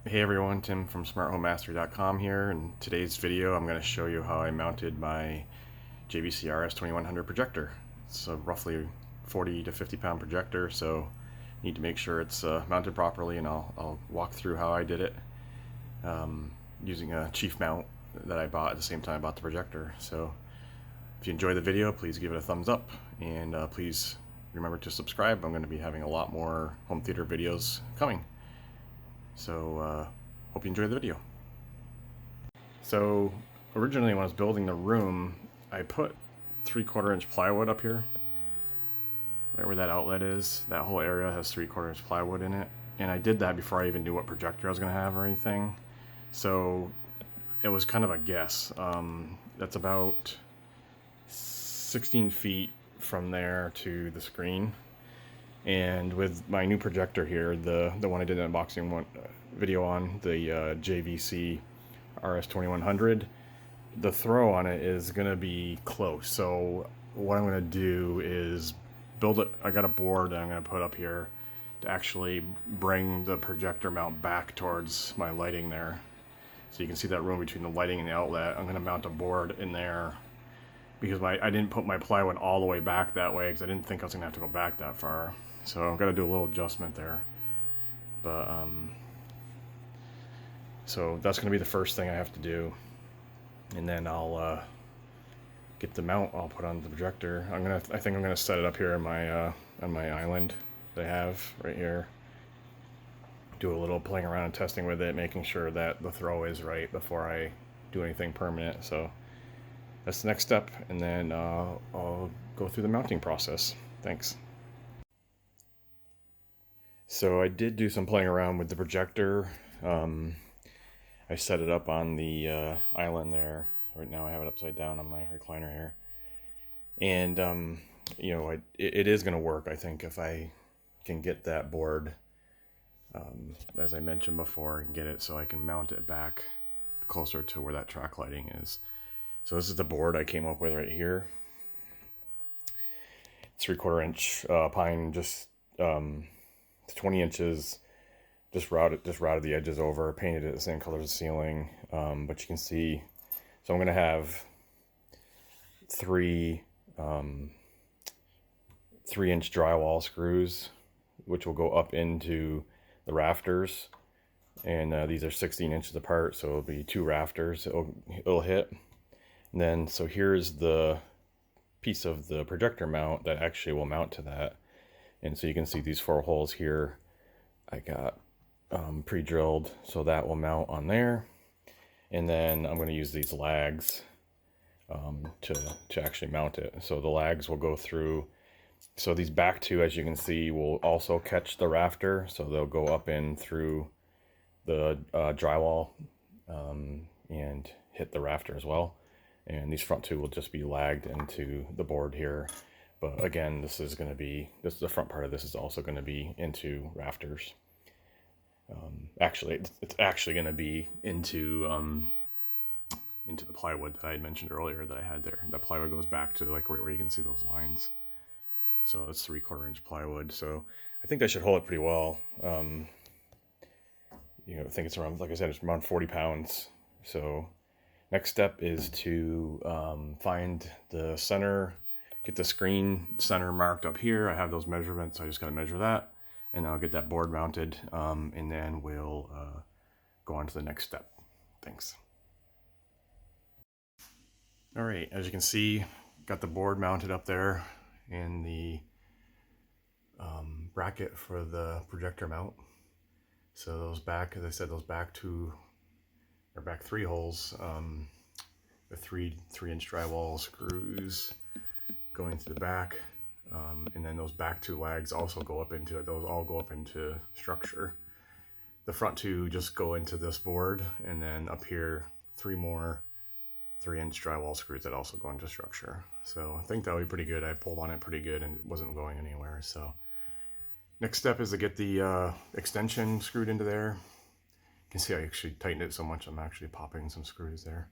Hey everyone, Tim from smarthomemastery.com here. In today's video I'm going to show you how I mounted my JVC RS2100 projector. It's a roughly 40 to 50 pound projector, so you need to make sure it's mounted properly, and I'll walk through how I did it using a chief mount that I bought at the same time I bought the projector. So if you enjoy the video, please give it a thumbs up, and please remember to subscribe. I'm going to be having a lot more home theater videos coming. So hope you enjoy the video. So originally when I was building the room, I put 3/4 inch plywood up here, right where that outlet is. That whole area has 3/4 inch plywood in it, and I did that before I even knew what projector I was going to have or anything. So it was kind of a guess. That's about 16 feet from there to the screen. And with my new projector here, the one I did an unboxing video on, the JVC RS2100, the throw on it is going to be close. So what I'm going to do is build it. I got a board that I'm going to put up here to actually bring the projector mount back towards my lighting there. So you can see that room between the lighting and the outlet. I'm going to mount a board in there because I didn't put my plywood all the way back that way because I didn't think I was going to have to go back that far. So I'm going to do a little adjustment there. But so that's going to be the first thing I have to do, and then I'll get the mount I'll put on the projector. I think I'm gonna set it up here on my island that I have right here. Do a little playing around and testing with it, making sure that the throw is right before I do anything permanent. So that's the next step, and then I'll go through the mounting process. Thanks. So I did do some playing around with the projector. I set it up on the island there. Right now I have it upside down on my recliner here. And, you know, it is going to work, I think, if I can get that board, as I mentioned before, and get it so I can mount it back closer to where that track lighting is. So this is the board I came up with right here. 3/4 inch pine, just 20 inches. Just routed the edges over, painted it the same color as the ceiling. But you can see, so I'm going to have three 3-inch drywall screws, which will go up into the rafters. And these are 16 inches apart, so it'll be 2 rafters it'll hit. And then, so here's the piece of the projector mount that actually will mount to that. And so you can see these 4 holes here I got pre-drilled, so that will mount on there. And then I'm going to use these lags to actually mount it. So the lags will go through, so these back 2, as you can see, will also catch the rafter, so they'll go up in through the drywall and hit the rafter as well. And these front 2 will just be lagged into the board here. But again, this is the front part of this is also going to be into rafters. Actually, it's actually going to be into the plywood that I had mentioned earlier that I had there. The plywood goes back to like where you can see those lines. So it's 3/4 inch plywood. So I think that should hold it pretty well. You know, I think it's around, like I said, it's around 40 pounds. So next step is to find the center, get the screen center marked up here. I have those measurements. I just got to measure that. And I'll get that board mounted, and then we'll go on to the next step. Thanks. All right, as you can see, got the board mounted up there and the bracket for the projector mount. So those back, as I said, those back 2 or back 3 holes, the 3-inch drywall screws going to the back. And then those back 2 lags also go up into it. Those all go up into structure. The front 2 just go into this board, and then up here 3 more 3-inch drywall screws that also go into structure. So I think that would be pretty good. I pulled on it pretty good and it wasn't going anywhere. So next step is to get the extension screwed into there. You can see I actually tightened it so much I'm actually popping some screws there.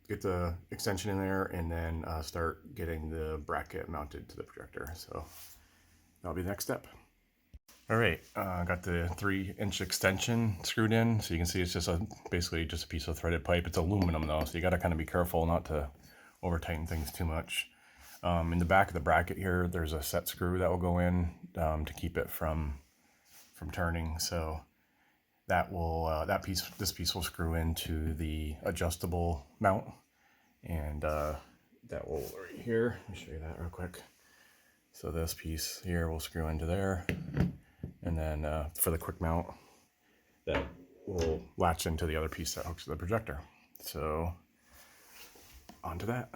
Get the extension in there, and then start getting the bracket mounted to the projector. So that'll be the next step. All right, got the 3-inch extension screwed in. So you can see it's just basically just a piece of threaded pipe. It's aluminum though, so you got to kind of be careful not to over tighten things too much. In the back of the bracket here, there's a set screw that will go in to keep it from turning. So that will this piece will screw into the adjustable mount, and that will right here. Let me show you that real quick. So this piece here will screw into there, and then for the quick mount, that will latch into the other piece that hooks to the projector. So onto that.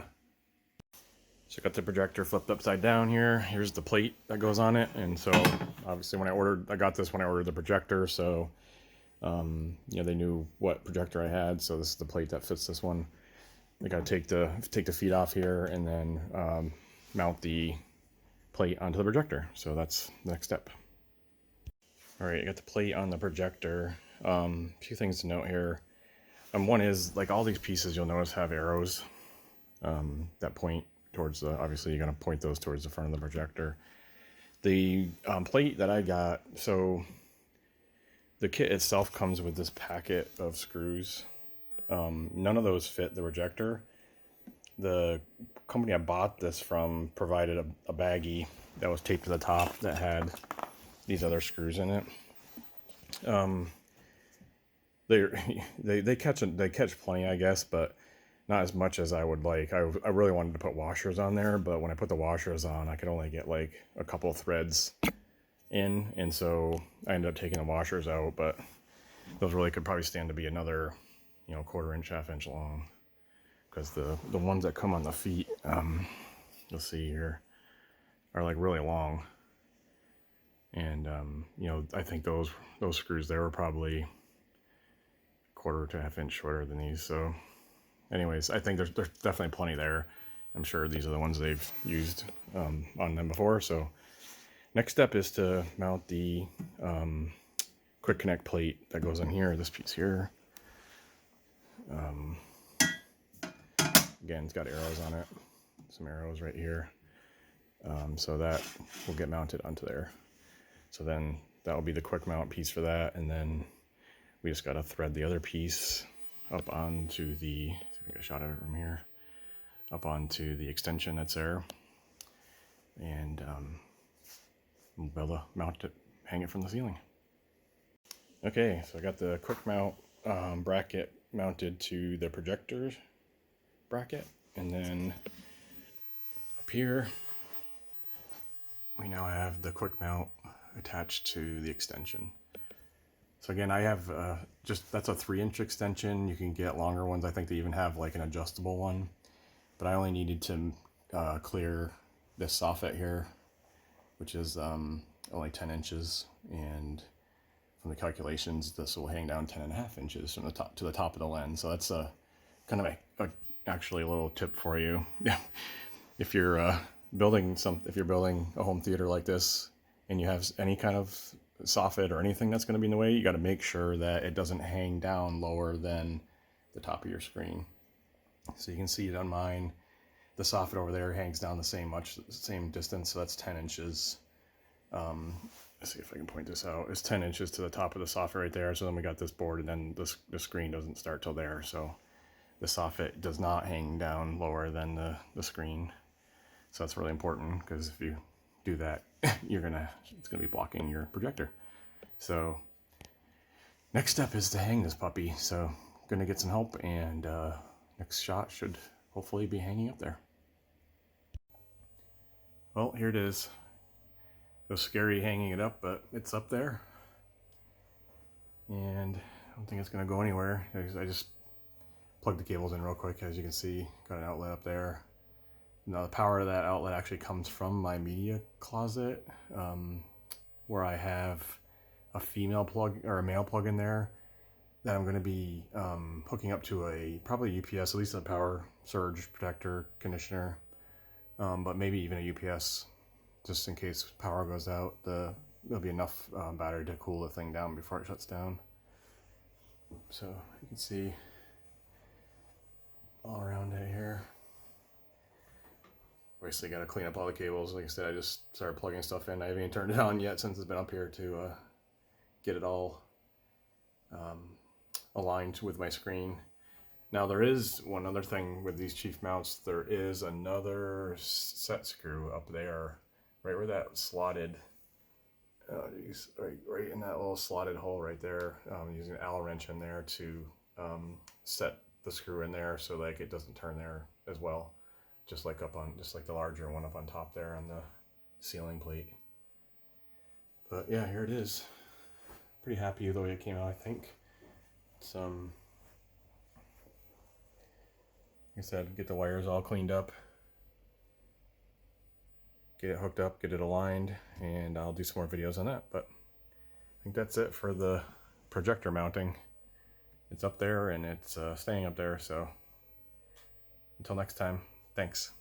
So I got the projector flipped upside down here. Here's the plate that goes on it. And so obviously I got this when I ordered the projector. So, you know, they knew what projector I had. So this is the plate that fits this one. I got to take the feet off here and then mount the plate onto the projector. So that's the next step. All right, I got the plate on the projector. A few things to note here. One is, like, all these pieces you'll notice have arrows that point towards the, obviously you're going to point those towards the front of the projector. The plate that I got, so the kit itself comes with this packet of screws. None of those fit the projector. The company I bought this from provided a baggie that was taped to the top that had these other screws in it. They catch plenty, I guess, but not as much as I would like. I really wanted to put washers on there, but when I put the washers on, I could only get like a couple of threads in, and so I ended up taking the washers out. But those really could probably stand to be another, you know, 1/4 inch, 1/2 inch long, because the ones that come on the feet, you'll see here, are like really long, and you know, I think those screws there were probably 1/4 to 1/2 inch shorter than these. So anyways, I think there's definitely plenty there. I'm sure these are the ones they've used on them before. So next step is to mount the quick connect plate that goes on here, this piece here. Again, it's got arrows on it, some arrows right here. So that will get mounted onto there. So then that will be the quick mount piece for that, and then we just got to thread the other piece up onto the, see if I get a shot of it from here, up onto the extension that's there, and we'll be able to mount it, hang it from the ceiling. Okay, so I got the quick mount bracket mounted to the projector bracket, and then up here we now have the quick mount attached to the extension. So again, I have that's a 3-inch extension. You can get longer ones. I think they even have like an adjustable one, but I only needed to clear this soffit here, which is only 10 inches, and from the calculations, this will hang down 10.5 inches from the top to the top of the lens. So that's a kind of actually a little tip for you. If you're building a home theater like this, and you have any kind of soffit or anything that's going to be in the way, you got to make sure that it doesn't hang down lower than the top of your screen. So you can see it on mine, the soffit over there hangs down the same distance, so that's 10 inches. Let's see if I can point this out. It's 10 inches to the top of the soffit right there. So then we got this board, and then the screen doesn't start till there. So the soffit does not hang down lower than the screen. So that's really important, because if you do that, it's gonna be blocking your projector. So next step is to hang this puppy. So I'm gonna get some help, and next shot should hopefully be hanging up there. Well, here it is. It was scary hanging it up, but it's up there, and I don't think it's gonna go anywhere. I just plugged the cables in real quick. As you can see, got an outlet up there. Now the power of that outlet actually comes from my media closet, where I have a female plug or a male plug in there that I'm going to be hooking up to probably UPS, at least a power surge protector conditioner, but maybe even a UPS, just in case power goes out. There'll be enough battery to cool the thing down before it shuts down. So you can see all around it here Obviously got to clean up all the cables. Like I said, I just started plugging stuff in. I haven't even turned it on yet since it's been up here to get it all aligned with my screen. Now there is one other thing with these chief mounts. There is another set screw up there, right where that slotted, right in that little slotted hole right there. Using an Allen wrench in there to set the screw in there so like it doesn't turn there as well. Just like the larger one up on top there on the ceiling plate. But yeah, here it is. Pretty happy with the way it came out, I think. It's like I said, get the wires all cleaned up, get it hooked up, get it aligned, and I'll do some more videos on that. But I think that's it for the projector mounting. It's up there and it's staying up there, so until next time, thanks.